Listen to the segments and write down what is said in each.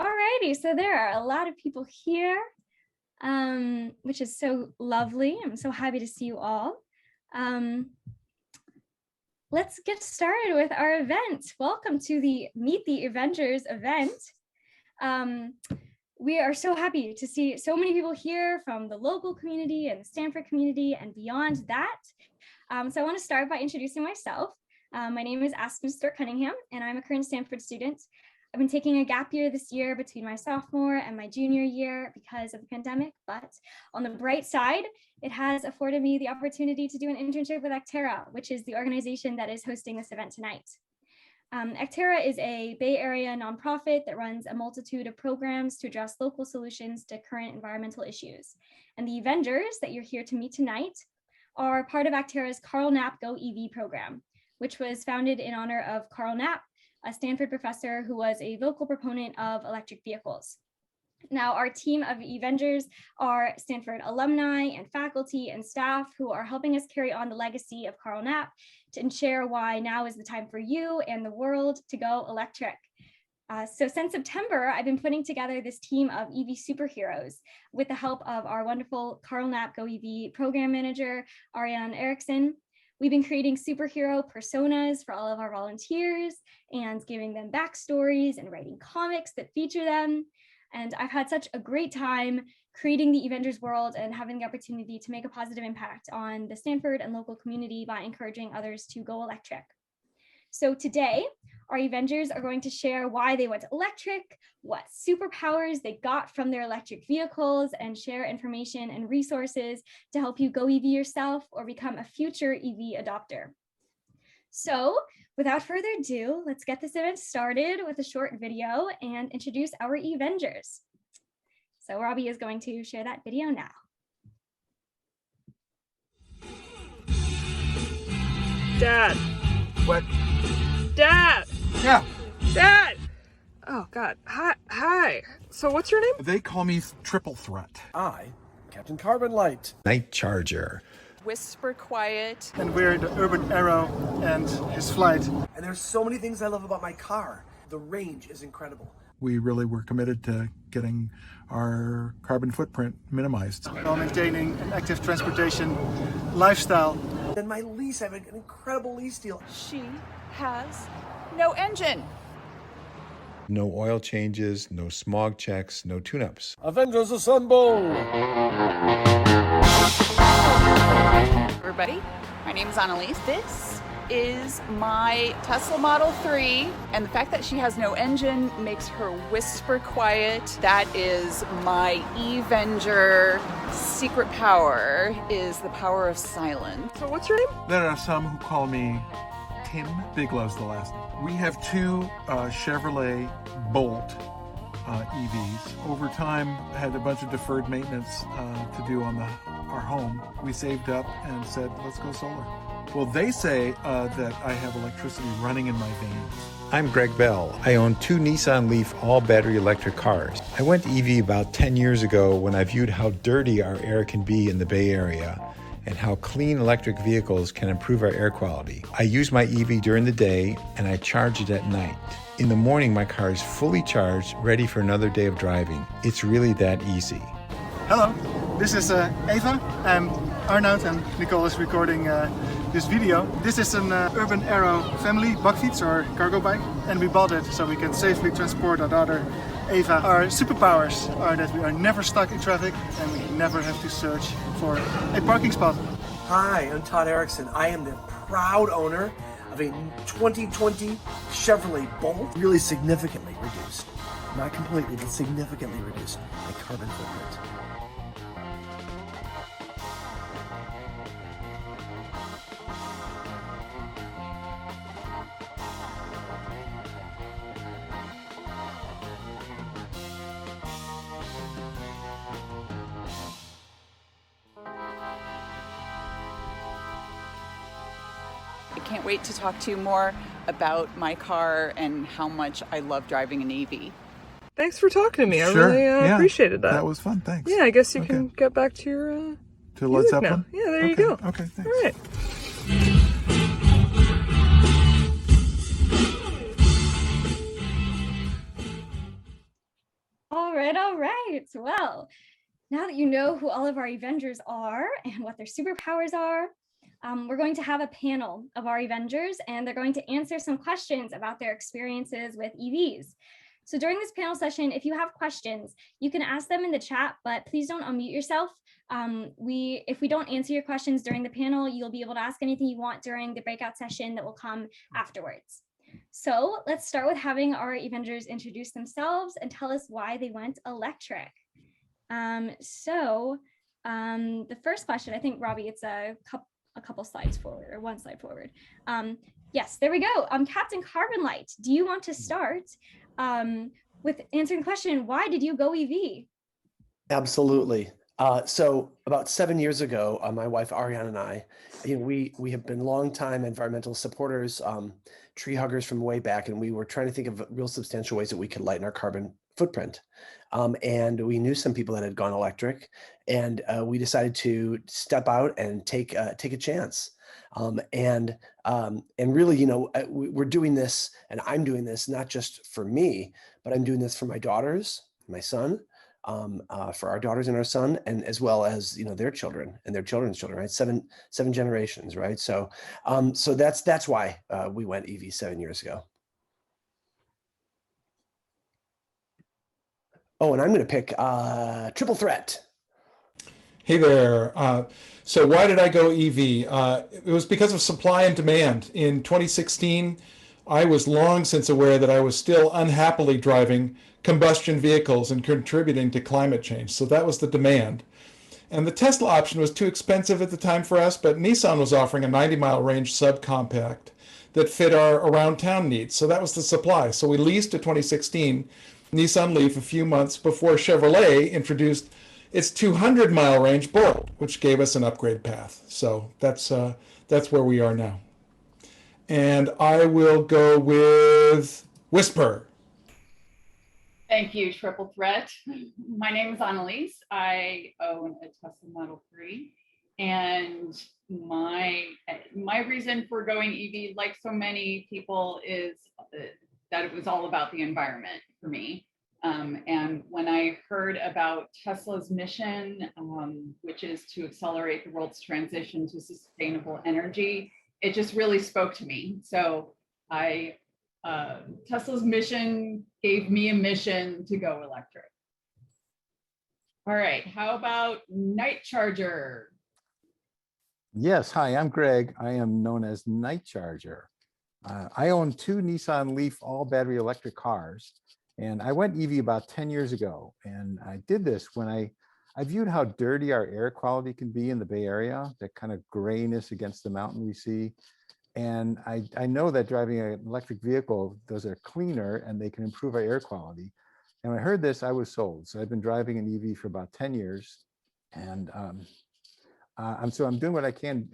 Alrighty, so there are a lot of people here, which is so lovely. I'm so happy to see you all. Let's get started with our event. Welcome to the Meet the EVengers event. We are so happy to see so many people here from the local community and the Stanford community and beyond that. So I want to start by introducing myself. My name is Aspen Stewart-Cunningham, and I'm a current Stanford student. I've been taking a gap year this year between my sophomore and my junior year because of the pandemic, but on the bright side, it has afforded me the opportunity to do an internship with Acterra, which is the organization that is hosting this event tonight. Acterra is a Bay Area nonprofit that runs a multitude of programs to address local solutions to current environmental issues. And the EVengers that you're here to meet tonight are part of Acterra's Carl Knapp Go EV program, which was founded in honor of Carl Knapp, a Stanford professor who was a vocal proponent of electric vehicles. Now, our team of EVengers are Stanford alumni and faculty and staff who are helping us carry on the legacy of Carl Knapp and share why now is the time for you and the world to go electric. So since September, I've been putting together this team of EV superheroes with the help of our wonderful Carl Knapp Go EV program manager, Ariane Erickson. We've been creating superhero personas for all of our volunteers and giving them backstories and writing comics that feature them. And I've had such a great time creating the EVengers world and having the opportunity to make a positive impact on the Stanford and local community by encouraging others to go electric. So today, our EVengers are going to share why they went electric, what superpowers they got from their electric vehicles, and share information and resources to help you go EV yourself or become a future EV adopter. So without further ado, let's get this event started with a short video and introduce our EVengers. So Robbie is going to share that video now. Dad. What? Dad! Yeah. Dad! Oh, God. Hi. So what's your name? They call me Triple Threat. I, Captain Carbon Light. Night Charger. Whisper Quiet. And we're the Urban Arrow and his flight. And there's so many things I love about my car. The range is incredible. We really were committed to getting our carbon footprint minimized. While maintaining an active transportation lifestyle. And my lease, I have an incredible lease deal. She has no engine. No oil changes, no smog checks, no tune-ups. Avengers Assemble! Everybody, my name is Annalise. This is my Tesla Model 3, and the fact that she has no engine makes her whisper quiet. That is my EVenger secret power, is the power of silence. So what's your name? There are some who call me Tim. Bigelow's the last name. We have two Chevrolet Bolt EVs. Over time, had a bunch of deferred maintenance to do on our home. We saved up and said, let's go solar. Well, they say that I have electricity running in my veins. I'm Greg Bell. I own two Nissan Leaf all-battery electric cars. I went to EV about 10 years ago when I viewed how dirty our air can be in the Bay Area and how clean electric vehicles can improve our air quality. I use my EV during the day and I charge it at night. In the morning, my car is fully charged, ready for another day of driving. It's really that easy. Hello, this is Eva. Arnoud and Nicole is recording this video. This is an Urban Arrow family buckfiets or cargo bike, and we bought it so we can safely transport our daughter Eva. Our superpowers are that we are never stuck in traffic and we never have to search for a parking spot. Hi, I'm Todd Erickson. I am the proud owner of a 2020 Chevrolet Bolt. Really significantly reduced. Not completely, but significantly reduced my carbon footprint. I can't wait to talk to you more about my car and how much I love driving an EV. Thanks for talking to me. I really appreciated that. That was fun, thanks. Yeah, I guess you can get back to your to Led Zeppelin? Now. Yeah, there you go. Okay, thanks. All right. it. All right. Well, now that you know who all of our EVengers are and what their superpowers are, we're going to have a panel of our EVengers, and they're going to answer some questions about their experiences with EVs. So during this panel session, if you have questions, you can ask them in the chat, but please don't unmute yourself. If we don't answer your questions during the panel, you'll be able to ask anything you want during the breakout session that will come afterwards. So let's start with having our EVengers introduce themselves and tell us why they went electric. The first question, I think, Robbie, it's a couple slides forward, or one slide forward. Yes, there we go. Captain Carbon Light, do you want to start with answering the question, why did you go EV? Absolutely. So about 7 years ago, my wife Ariane and I, we have been longtime environmental supporters, tree huggers from way back, and we were trying to think of real substantial ways that we could lighten our carbon footprint. And we knew some people that had gone electric, and we decided to step out and take a chance. And really, we're doing this, and I'm doing this not just for me, but I'm doing this for my daughters, my son, for our daughters and our son, and as well as their children and their children's children, right? Seven generations, right? So that's why we went EV 7 years ago. Oh, and I'm going to pick Triple Threat. Hey there. So why did I go EV? It was because of supply and demand. In 2016, I was long since aware that I was still unhappily driving combustion vehicles and contributing to climate change. So that was the demand. And the Tesla option was too expensive at the time for us, but Nissan was offering a 90-mile range subcompact that fit our around town needs. So that was the supply. So we leased a 2016 Nissan Leaf a few months before Chevrolet introduced its 200-mile range Bolt, which gave us an upgrade path. So that's where we are now. And I will go with Whisper. Thank you, Triple Threat. My name is Annalise. I own a Tesla Model 3, and my reason for going EV, like so many people, is that it was all about the environment for me. And when I heard about Tesla's mission, which is to accelerate the world's transition to sustainable energy, it just really spoke to me. So Tesla's mission gave me a mission to go electric. All right, how about Night Charger? Yes, hi, I'm Greg. I am known as Night Charger. I own 2 Nissan Leaf all battery electric cars, and I went EV about 10 years ago. And I did this when I viewed how dirty our air quality can be in the Bay Area, that kind of grayness against the mountain we see. And I know that driving an electric vehicle, those are cleaner and they can improve our air quality. And when I heard this, I was sold. So I've been driving an EV for about 10 years. And I'm doing what I can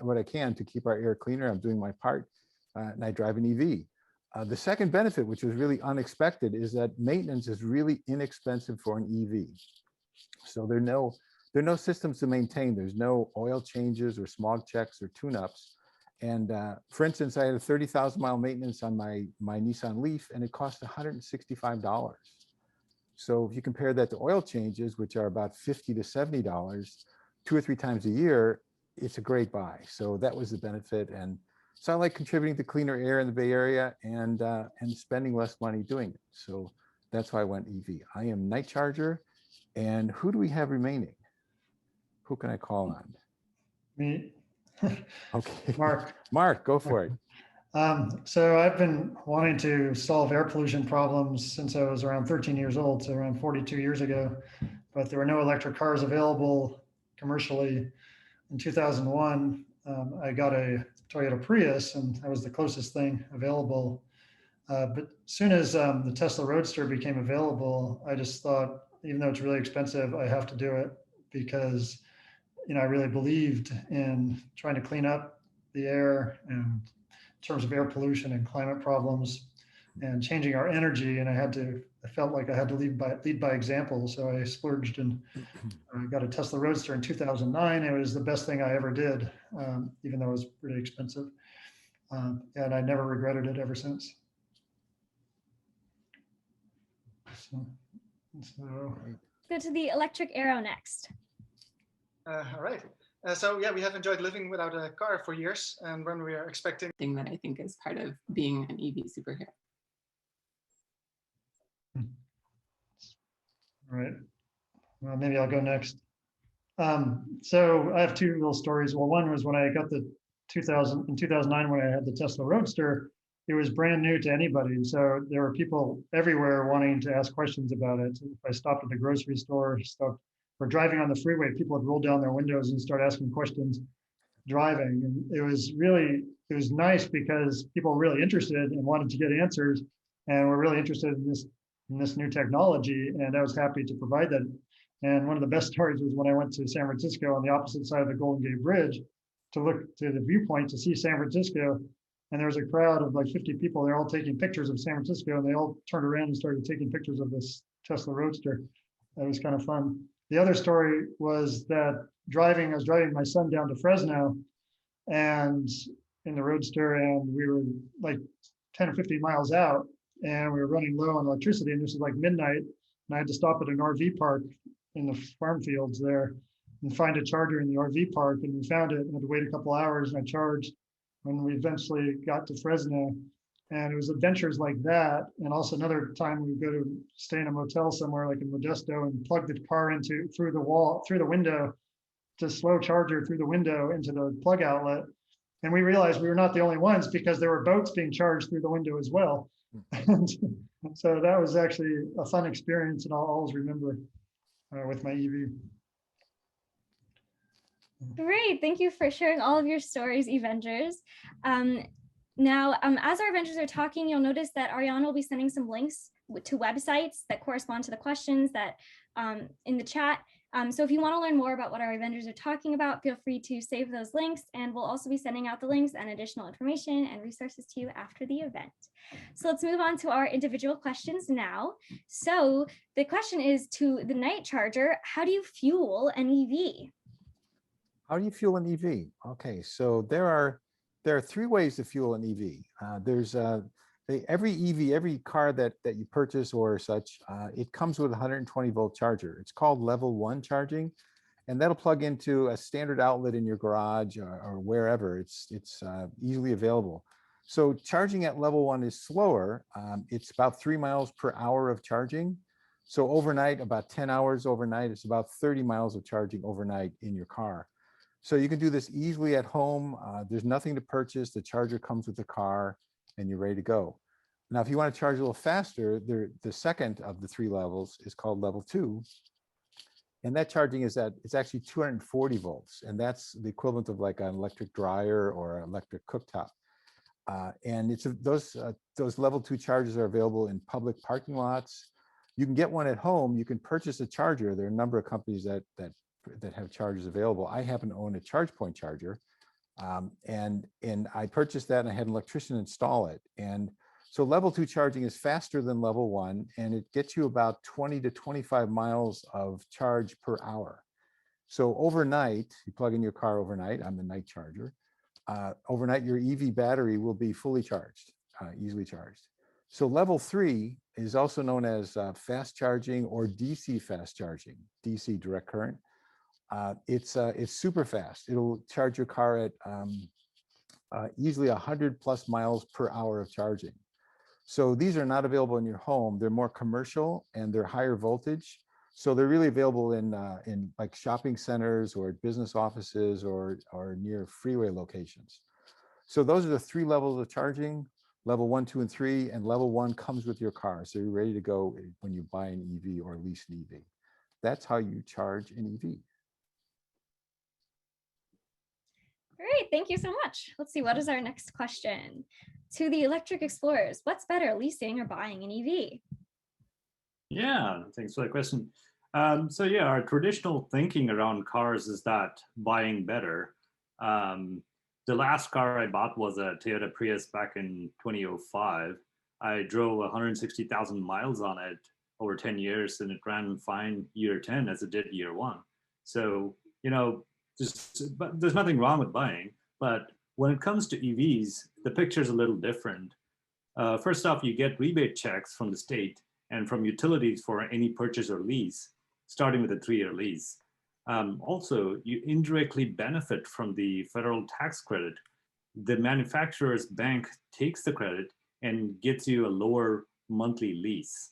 to keep our air cleaner. I'm doing my part, and I drive an EV. The second benefit, which was really unexpected, is that maintenance is really inexpensive for an EV. So there are no systems to maintain. There's no oil changes or smog checks or tune-ups. And for instance, I had a 30,000-mile maintenance on my Nissan Leaf, and it cost $165. So if you compare that to oil changes, which are about $50 to $70, 2 or 3 times a year, it's a great buy. So that was the benefit. And so I like contributing to cleaner air in the Bay Area and spending less money doing it. So that's why I went EV. I am Night Charger. And who do we have remaining? Who can I call on? Me. Okay. Mark, go for it. So I've been wanting to solve air pollution problems since I was around 13 years old, so around 42 years ago, but there were no electric cars available commercially. In 2001, I got a Toyota Prius, and that was the closest thing available. But as soon as the Tesla Roadster became available, I just thought, even though it's really expensive, I have to do it because I really believed in trying to clean up the air and in terms of air pollution and climate problems and changing our energy. And I felt like I had to lead by example. So I splurged and got a Tesla Roadster in 2009. It was the best thing I ever did, even though it was pretty expensive. And I never regretted it ever since. So Go to the electric arrow next. All right. So yeah, we have enjoyed living without a car for years, and when we are expecting thing that I think is part of being an EV superhero. All right. Well, maybe I'll go next. So I have two little stories. Well, one was when I got the 2009 when I had the Tesla Roadster. It was brand new to anybody, so there were people everywhere wanting to ask questions about it. If I stopped at the grocery store, or driving on the freeway, people would roll down their windows and start asking questions driving. And it was nice because people were really interested and wanted to get answers, and were really interested in this new technology. And I was happy to provide that. And one of the best stories was when I went to San Francisco on the opposite side of the Golden Gate Bridge to look to the viewpoint to see San Francisco. And there was a crowd of like 50 people. They're all taking pictures of San Francisco, and they all turned around and started taking pictures of this Tesla Roadster. That was kind of fun. The other story was that I was driving my son down to Fresno and in the Roadster, and we were like 10 or 15 miles out, and we were running low on electricity, and this was like midnight, and I had to stop at an RV park in the farm fields there and find a charger in the RV park, and we found it and had to wait a couple hours, and I charged when we eventually got to Fresno. And it was adventures like that. And also another time we go to stay in a motel somewhere like in Modesto and plug the car through the window, to slow charger through the window into the plug outlet. And we realized we were not the only ones because there were boats being charged through the window as well. And so that was actually a fun experience, and I'll always remember with my EV. Great, thank you for sharing all of your stories, EVengers. Now, as our Avengers are talking, you'll notice that Ariana will be sending some links to websites that correspond to the questions that in the chat. So if you want to learn more about what our Avengers are talking about, feel free to save those links, and we'll also be sending out the links and additional information and resources to you after the event. So let's move on to our individual questions now. So the question is to the night charger: how do you fuel an EV? How do you fuel an EV? Okay, so there are three ways to fuel an EV. Every EV, every car that you purchase or such, it comes with a 120 volt charger. It's called level 1 charging, and that'll plug into a standard outlet in your garage or wherever. It's easily available. So charging at level 1 is slower. It's about 3 miles per hour of charging. So overnight, about 10 hours overnight, it's about 30 miles of charging overnight in your car. So you can do this easily at home. There's nothing to purchase. The charger comes with the car and you're ready to go. Now, if you want to charge a little faster, the second of the 3 levels is called level 2. And that charging it's actually 240 volts. And that's the equivalent of like an electric dryer or an electric cooktop. And those level 2 chargers are available in public parking lots. You can get one at home. You can purchase a charger. There are a number of companies that have chargers available. I happen to own a ChargePoint charger, and I purchased that, and I had an electrician install it. And so level 2 charging is faster than level 1, and it gets you about 20 to 25 miles of charge per hour. So overnight, you plug in your car overnight. I'm the night charger. Overnight, your EV battery will be fully charged, easily charged. So level 3 is also known as fast charging or DC fast charging, DC direct current. It's super fast. It'll charge your car at easily 100 plus miles per hour of charging. So these are not available in your home. They're more commercial and they're higher voltage. So they're really available in like shopping centers or business offices or near freeway locations. So those are the 3 levels of charging: level 1, 2, and 3. And level 1 comes with your car, so you're ready to go when you buy an EV or lease an EV. That's how you charge an EV. Great, thank you so much. Let's see, what is our next question? To the electric explorers: what's better, leasing or buying an EV? Yeah, thanks for the question. So yeah, our traditional thinking around cars is that buying better. The last car I bought was a Toyota Prius back in 2005. I drove 160,000 miles on it over 10 years, and it ran fine year 10 as it did year 1. So, there's nothing wrong with buying, but when it comes to EVs, the picture's a little different. First off, you get rebate checks from the state and from utilities for any purchase or lease. starting with a 3-year lease. Also, you indirectly benefit from the federal tax credit. The manufacturer's bank takes the credit and gets you a lower monthly lease.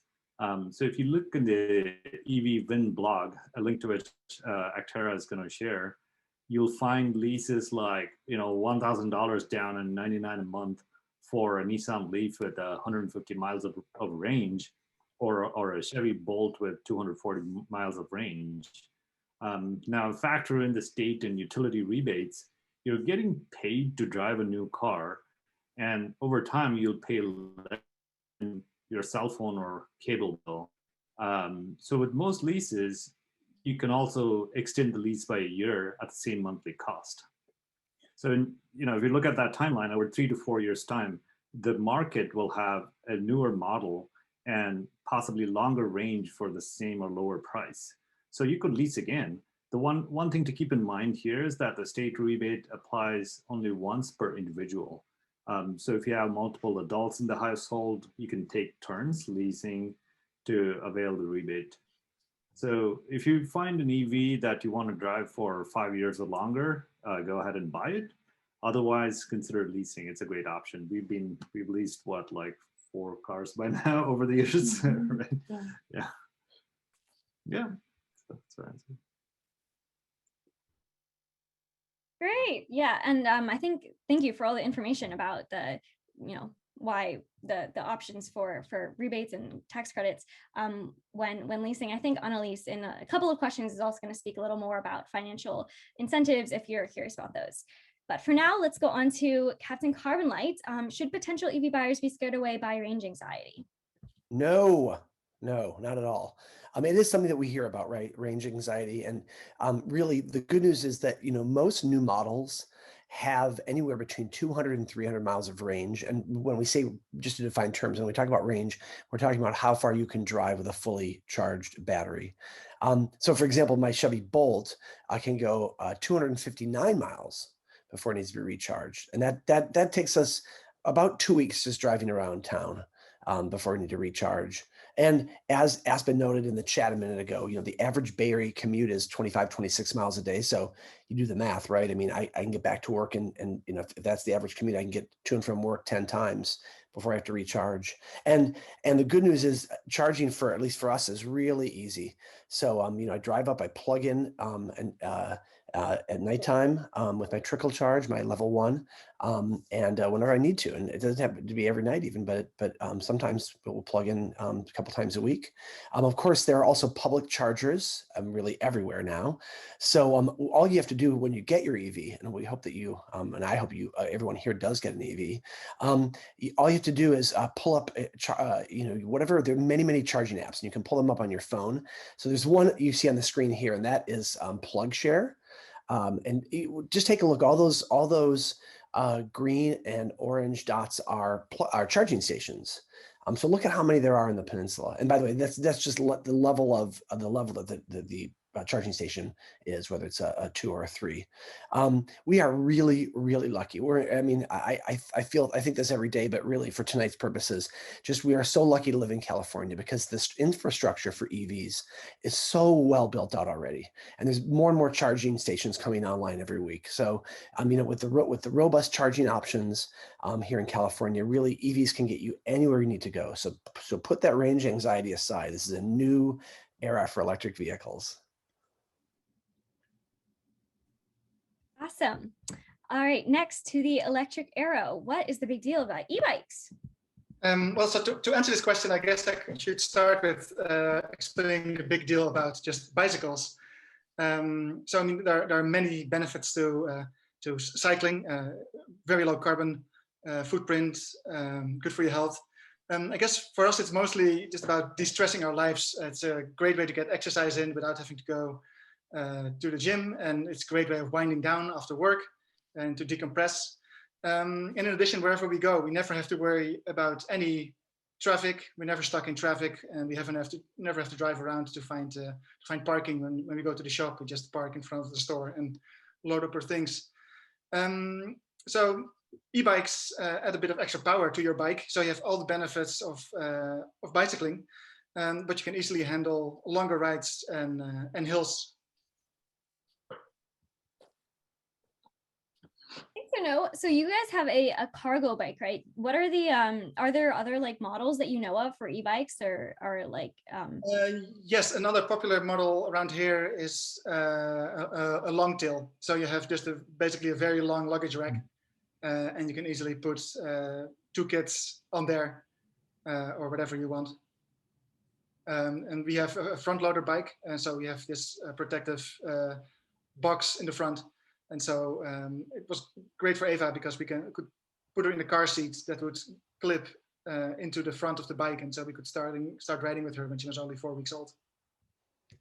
So if you look in the EVVin blog, a link to which Acterra is going to share, you'll find leases like, $1,000 down and $99 a month for a Nissan Leaf with 150 miles of range, or a Chevy Bolt with 240 miles of range. Now factor in the state and utility rebates, you're getting paid to drive a new car, and over time you'll pay less than your cell phone or cable bill. So with most leases, you can also extend the lease by a year at the same monthly cost. So, if you look at that timeline over 3 to 4 years' time, the market will have a newer model and possibly longer range for the same or lower price. So you could lease again. The one thing to keep in mind here is that the state rebate applies only once per individual. So if you have multiple adults in the household, you can take turns leasing to avail the rebate. So if you find an EV that you want to drive for 5 years or longer, go ahead and buy it. Otherwise, consider leasing. It's a great option. We've leased like 4 cars by now over the years. Right? Yeah. That's our answer. Great. Yeah. And thank you for all the information about the, why the options for rebates and tax credits when leasing. I think Annalise in a couple of questions is also going to speak a little more about financial incentives if you're curious about those. But for now, let's go on to Captain Carbon Light. Should potential EV buyers be scared away by range anxiety? No, not at all. It is something that we hear about, right? Range anxiety. And really, the good news is that, most new models have anywhere between 200 and 300 miles of range. And when we say, just to define terms, when we talk about range, we're talking about how far you can drive with a fully charged battery. So for example, my Chevy Bolt can go 259 miles before it needs to be recharged. And that takes us about 2 weeks just driving around town before we need to recharge. And as Aspen noted in the chat a minute ago, the average Bay Area commute is 25, 26 miles a day. So you do the math, right? I can get back to work and if that's the average commute, I can get to and from work 10 times before I have to recharge. And the good news is charging at least for us, is really easy. So, I drive up, I plug in at nighttime with my trickle charge, my level 1, and whenever I need to. And it doesn't have to be every night even, but sometimes we'll plug in a couple times a week. Of course, there are also public chargers really everywhere now. So all you have to do when you get your EV, and we hope that you, and I hope you, everyone here does get an EV, all you have to do is pull up, whatever, there are many charging apps, and you can pull them up on your phone. So there's one you see on the screen here, and that is PlugShare. And just take a look. All those green and orange dots are charging stations. So look at how many there are in the peninsula. And by the way, that's just the level that the charging station is, whether it's a 2 or a 3. We are really, really lucky. I think this every day, but really for tonight's purposes, we are so lucky to live in California because this infrastructure for EVs is so well built out already. And there's more and more charging stations coming online every week. So, with the robust charging options here in California, really EVs can get you anywhere you need to go. So put that range anxiety aside. This is a new era for electric vehicles. Awesome. All right, next to the electric arrow. What is the big deal about e-bikes? Well, so to answer this question, I guess I should start with explaining the big deal about just bicycles. There are many benefits to cycling, very low carbon footprint, good for your health. I guess for us, it's mostly just about de-stressing our lives. It's a great way to get exercise in without having to go to the gym, and it's a great way of winding down after work and to decompress. And in addition, wherever we go, we never have to worry about any traffic. We're never stuck in traffic, and we never have to drive around to find parking. When we go to the shop, we just park in front of the store and load up our things. So e-bikes add a bit of extra power to your bike, so you have all the benefits of bicycling. but you can easily handle longer rides and hills. To know, so you guys have a cargo bike, right? What are the are there other like models that you know of for e-bikes or like yes, another popular model around here is a long tail. So you have just basically a very long luggage rack, and you can easily put 2 kids on there or whatever you want. And we have a front loader bike, and so we have this protective box in the front. And so it was great for Eva because we could put her in the car seat that would clip into the front of the bike, and so we could start riding with her when she was only 4 weeks old.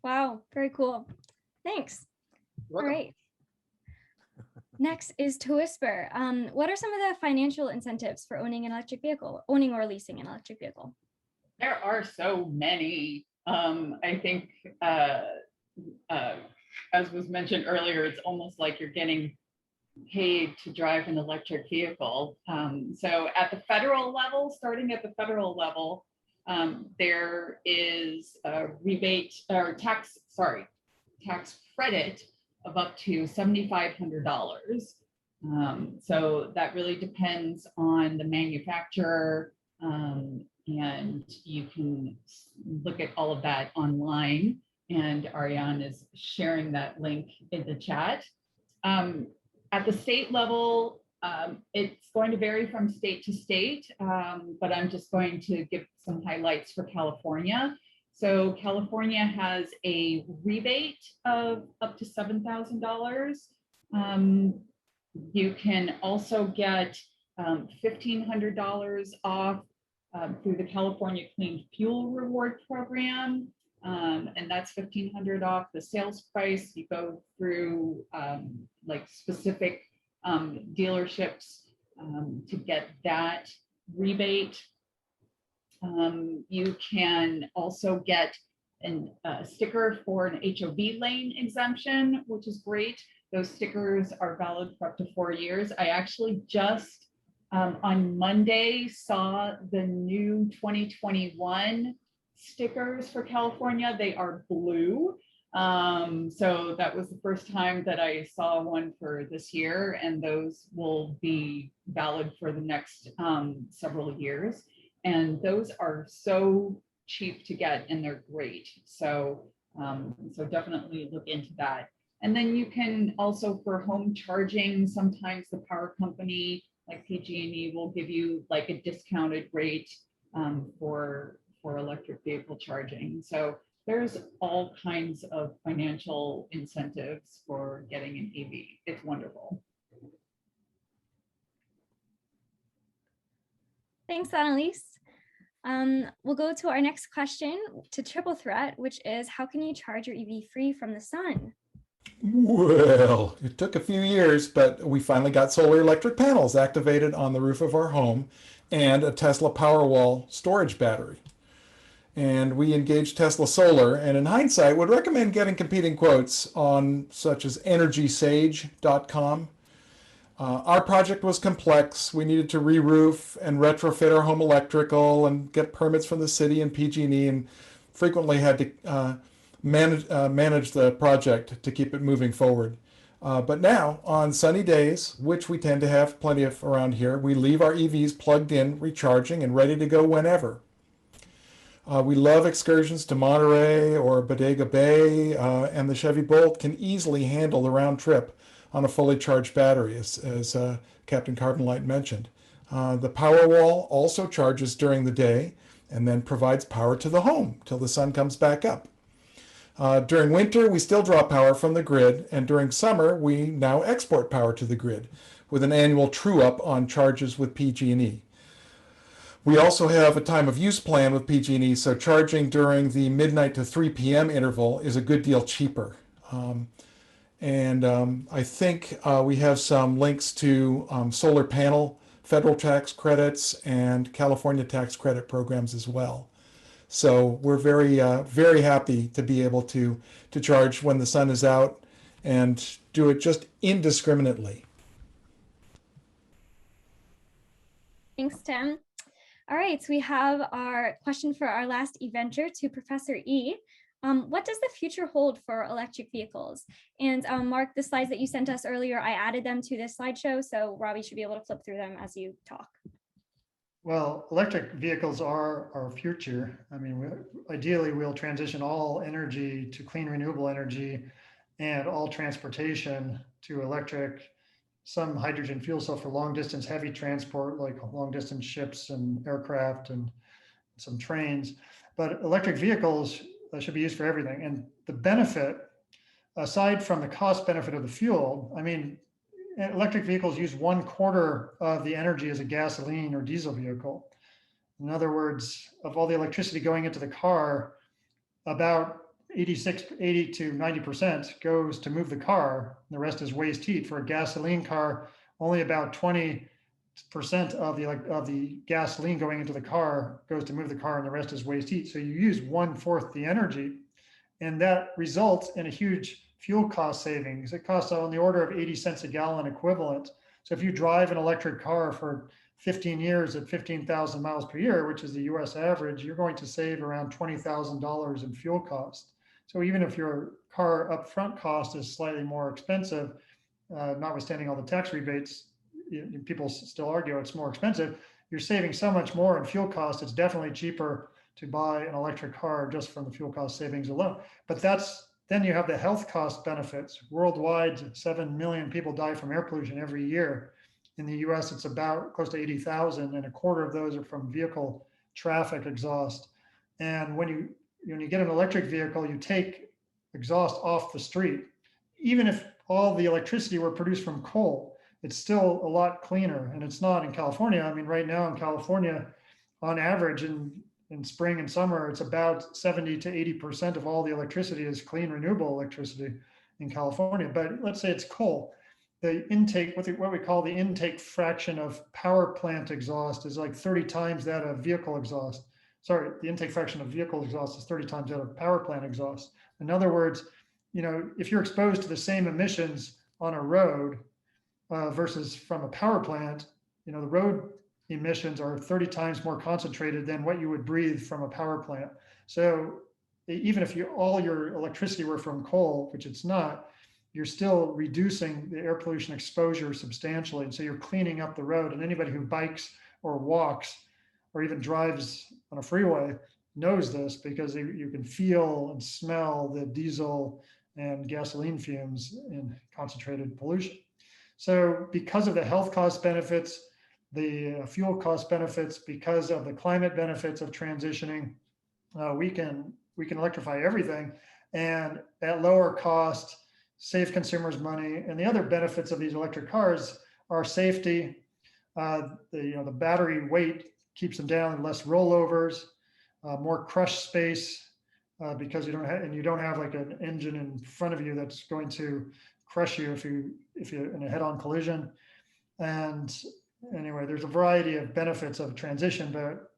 Wow, very cool. Thanks. All right. Next is to whisper. What are some of the financial incentives for owning an electric vehicle, owning or leasing an electric vehicle? There are so many. I think, as was mentioned earlier, it's almost like you're getting paid to drive an electric vehicle. So at the federal level, starting at the federal level, there is a rebate or tax credit of up to $7,500. So that really depends on the manufacturer, and you can look at all of that online. And Ariane is sharing that link in the chat. At the state level, it's going to vary from state to state, but I'm just going to give some highlights for California. So California has a rebate of up to $7,000. You can also get $1,500 off through the California Clean Fuel Reward Program. And that's $1,500 off the sales price. You go through like specific dealerships to get that rebate. You can also get a sticker for an HOV lane exemption, which is great. Those stickers are valid for up to 4 years. I actually just on Monday saw the new 2021 stickers for California. They are blue. So that was the first time that I saw one for this year, and those will be valid for the next several years. And those are so cheap to get, and they're great. So, so definitely look into that. And then you can also, for home charging, sometimes the power company like PG&E will give you like a discounted rate for electric vehicle charging. So there's all kinds of financial incentives for getting an EV. It's wonderful. Thanks, Annalise. We'll go to our next question to Triple Threat, which is, how can you charge your EV free from the sun? Well, it took a few years, but we finally got solar electric panels activated on the roof of our home and a Tesla Powerwall storage battery. And we engaged Tesla Solar, and in hindsight would recommend getting competing quotes on such as energysage.com. Our project was complex. We needed to re-roof and retrofit our home electrical and get permits from the city and PG&E, and frequently had to manage the project to keep it moving forward. But now, on sunny days, which we tend to have plenty of around here, we leave our EVs plugged in, recharging, and ready to go whenever. We love excursions to Monterey or Bodega Bay, and the Chevy Bolt can easily handle the round trip on a fully charged battery, as Captain Carbonlight mentioned. The Powerwall also charges during the day and then provides power to the home till the sun comes back up. During winter, we still draw power from the grid, and during summer, we now export power to the grid with an annual true-up on charges with PG&E. We also have a time of use plan with PG&E, so charging during the midnight to 3 p.m. interval is a good deal cheaper. I think we have some links to solar panel federal tax credits and California tax credit programs as well. So we're very, very happy to be able to charge when the sun is out and do it just indiscriminately. Thanks, Tim. All right, so we have our question for our last EVenture to Professor E. What does the future hold for electric vehicles? And Mark, the slides that you sent us earlier, I added them to this slideshow, so Robbie should be able to flip through them as you talk. Well, electric vehicles are our future. I mean, ideally, we'll transition all energy to clean, renewable energy and all transportation to electric, some hydrogen fuel cell for long distance heavy transport, like long distance ships and aircraft and some trains. But electric vehicles should be used for everything. And the benefit, aside from the cost benefit of the fuel, I mean, electric vehicles use 1/4 of the energy as a gasoline or diesel vehicle. In other words, of all the electricity going into the car, about 80 to 90% goes to move the car. The rest is waste heat. For a gasoline car, only about 20% of the gasoline going into the car goes to move the car, and the rest is waste heat. So you use 1/4 the energy, and that results in a huge fuel cost savings. It costs on the order of 80 cents a gallon equivalent. So if you drive an electric car for 15 years at 15,000 miles per year, which is the US average, you're going to save around $20,000 in fuel cost. So even if your car upfront cost is slightly more expensive, notwithstanding all the tax rebates, people still argue it's more expensive, you're saving so much more in fuel cost, it's definitely cheaper to buy an electric car just from the fuel cost savings alone. But then you have the health cost benefits. Worldwide, 7 million people die from air pollution every year. In the US, it's about close to 80,000, and 1/4 of those are from vehicle traffic exhaust. And when you get an electric vehicle, you take exhaust off the street. Even if all the electricity were produced from coal, it's still a lot cleaner, and it's not in California. I mean, right now in California, on average, in spring and summer, it's about 70 to 80% of all the electricity is clean, renewable electricity in California. But let's say it's coal. The intake, what we call the intake fraction of power plant exhaust is like 30 times that of vehicle exhaust. Sorry, the intake fraction of vehicle exhaust is 30 times that of power plant exhaust. In other words, if you're exposed to the same emissions on a road versus from a power plant, the road emissions are 30 times more concentrated than what you would breathe from a power plant. So even if all your electricity were from coal, which it's not, you're still reducing the air pollution exposure substantially. And so you're cleaning up the road. And anybody who bikes or walks or even drives on a freeway knows this, because you can feel and smell the diesel and gasoline fumes in concentrated pollution. So because of the health cost benefits, the fuel cost benefits, because of the climate benefits of transitioning, we can electrify everything, and at lower cost, save consumers money. And the other benefits of these electric cars are safety. The battery weight keeps them down, less rollovers, more crush space, because you don't have like an engine in front of you that's going to crush you if you're in a head-on collision. And anyway, there's a variety of benefits of transition, but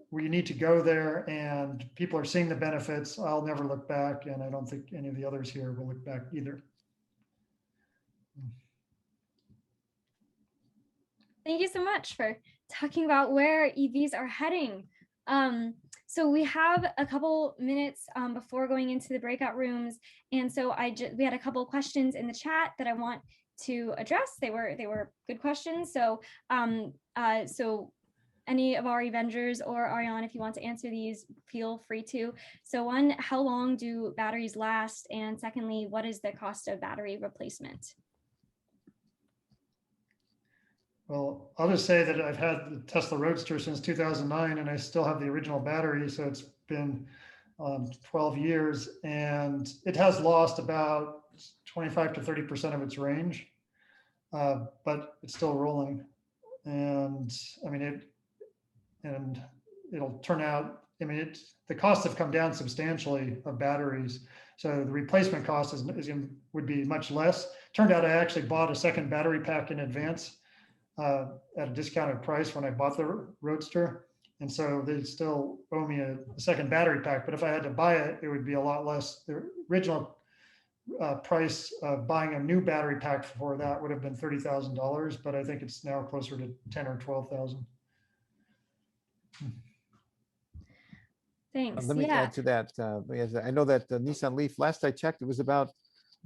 we need to go there, and people are seeing the benefits. I'll never look back, and I don't think any of the others here will look back either. Thank you so much for talking about where EVs are heading. So we have a couple minutes before going into the breakout rooms, and so we had a couple of questions in the chat that I want to address. They were good questions. So so any of our EVengers or Ariane, if you want to answer these, feel free to. So one, how long do batteries last? And secondly, what is the cost of battery replacement? Well, I'll just say that I've had the Tesla Roadster since 2009, and I still have the original battery. So it's been 12 years, and it has lost about 25 to 30% of its range, but it's still rolling. And I mean, it'll turn out, the costs have come down substantially of batteries. So the replacement cost would be much less. Turned out I actually bought a second battery pack in advance at a discounted price when I bought the Roadster. And so they still owe me a second battery pack, but if I had to buy it, it would be a lot less. The original price of buying a new battery pack for that would have been $30,000, but I think it's now closer to 10 or 12,000. Thanks. Let me add to that. I know that the Nissan Leaf, last I checked, it was about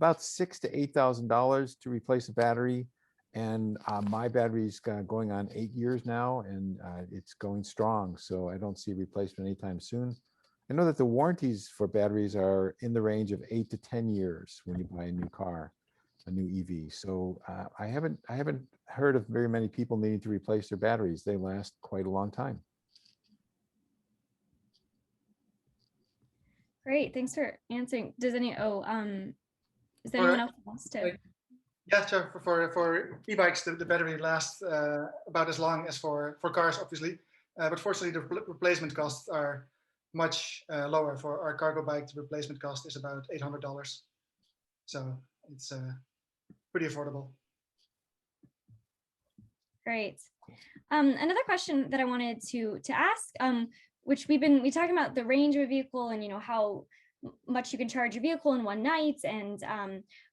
$6,000 to $8,000 to replace a battery. And my battery's going on 8 years now, and it's going strong. So I don't see a replacement anytime soon. I know that the warranties for batteries are in the range of 8 to 10 years when you buy a new car, a new EV. So I haven't heard of very many people needing to replace their batteries. They last quite a long time. Great, thanks for answering. Is there anyone else who wants to? Yeah, sure. For e-bikes, the battery lasts about as long as for cars, obviously. But fortunately, the replacement costs are much lower. For our cargo bike, the replacement cost is about $800. So it's pretty affordable. Great. Another question that I wanted to ask, which we talked about the range of a vehicle and how much you can charge a vehicle in one night, and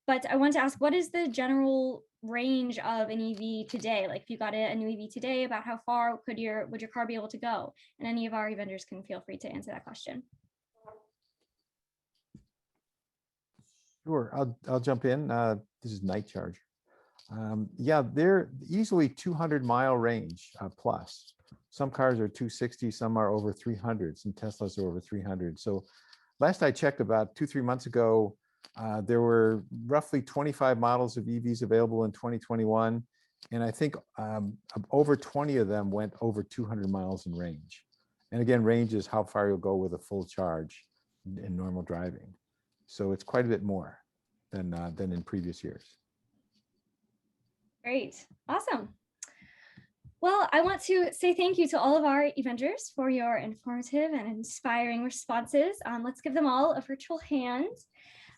but I want to ask, what is the general range of an EV today? Like if you got a new EV today, about how far would your car be able to go? And any of our EVengers can feel free to answer that question. Sure, I'll jump in. This is Night Charger. Yeah, they're easily 200-mile range plus. Some cars are 260, some are over 300, some Teslas are over 300. So last I checked, about 2-3 months ago, there were roughly 25 models of EVs available in 2021. And I think over 20 of them went over 200 miles in range. And again, range is how far you'll go with a full charge in normal driving. So it's quite a bit more than in previous years. Great, awesome. Well, I want to say thank you to all of our EVengers for your informative and inspiring responses. Let's give them all a virtual hand.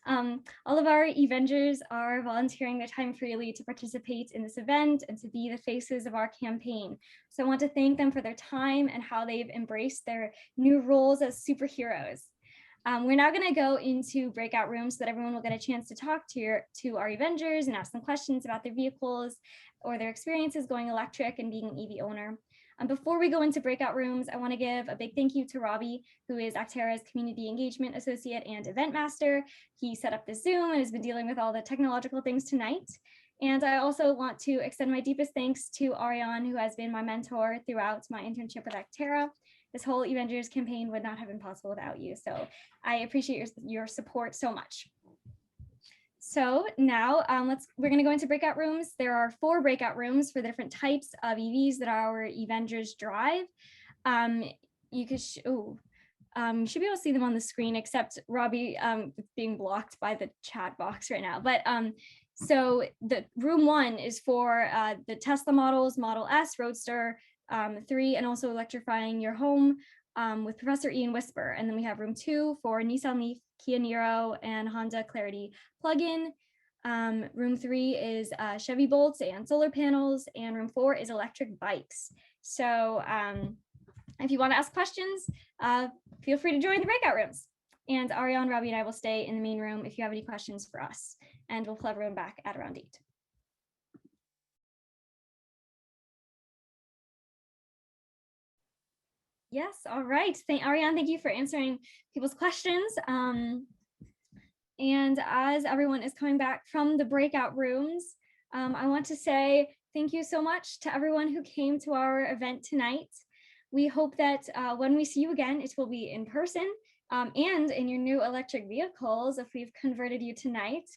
All of our EVengers are volunteering their time freely to participate in this event and to be the faces of our campaign. So I want to thank them for their time and how they've embraced their new roles as superheroes. We're now going to go into breakout rooms so that everyone will get a chance to talk to our EVengers and ask them questions about their vehicles or their experiences going electric and being an EV owner. Before we go into breakout rooms, I want to give a big thank you to Robbie, who is Acterra's Community Engagement Associate and Event Master. He set up the Zoom and has been dealing with all the technological things tonight. And I also want to extend my deepest thanks to Ariane, who has been my mentor throughout my internship with Acterra. This whole EVengers campaign would not have been possible without you. So I appreciate your support so much. So now we're going to go into breakout rooms. There are 4 breakout rooms for the different types of EVs that our EVengers drive. You could should be able to see them on the screen, except Robbie being blocked by the chat box right now. But so the room 1 is for the Tesla models, Model S, Roadster, 3, and also electrifying your home with Professor Ian Whisper. And then we have room 2 for Nissan Leaf, Kia Niro, and Honda Clarity plug-in. Room 3 is Chevy Bolts and solar panels, and room 4 is electric bikes. So if you want to ask questions, feel free to join the breakout rooms. And Ariane, Robbie, and I will stay in the main room if you have any questions for us, and we'll pull everyone back at around 8. Yes, all right. Ariane, thank you for answering people's questions. And as everyone is coming back from the breakout rooms, I want to say thank you so much to everyone who came to our event tonight. We hope that when we see you again, it will be in person and in your new electric vehicles if we've converted you tonight.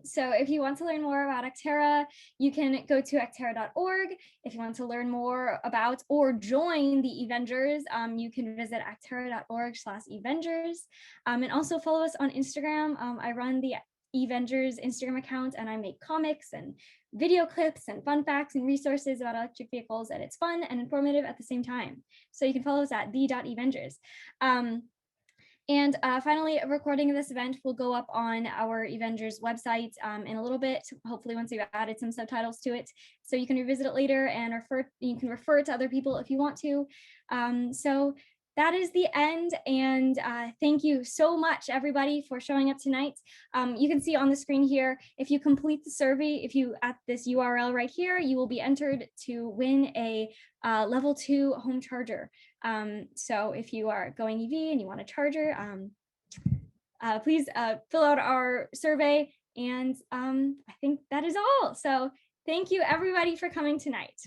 So if you want to learn more about Acterra, you can go to acterra.org. If you want to learn more about or join the EVengers, you can visit acterra.org/EVengers. And also follow us on Instagram. I run the EVengers Instagram account, and I make comics and video clips and fun facts and resources about electric vehicles, and it's fun and informative at the same time. So you can follow us at the.evengers. And finally, a recording of this event will go up on our EVengers website in a little bit, hopefully once we've added some subtitles to it. So you can revisit it later and you can refer to other people if you want to. So that is the end. And thank you so much, everybody, for showing up tonight. You can see on the screen here, if you complete the survey, if you at this URL right here, you will be entered to win a level 2 home charger. So if you are going EV and you want a charger, please fill out our survey. And I think that is all. So thank you, everybody, for coming tonight.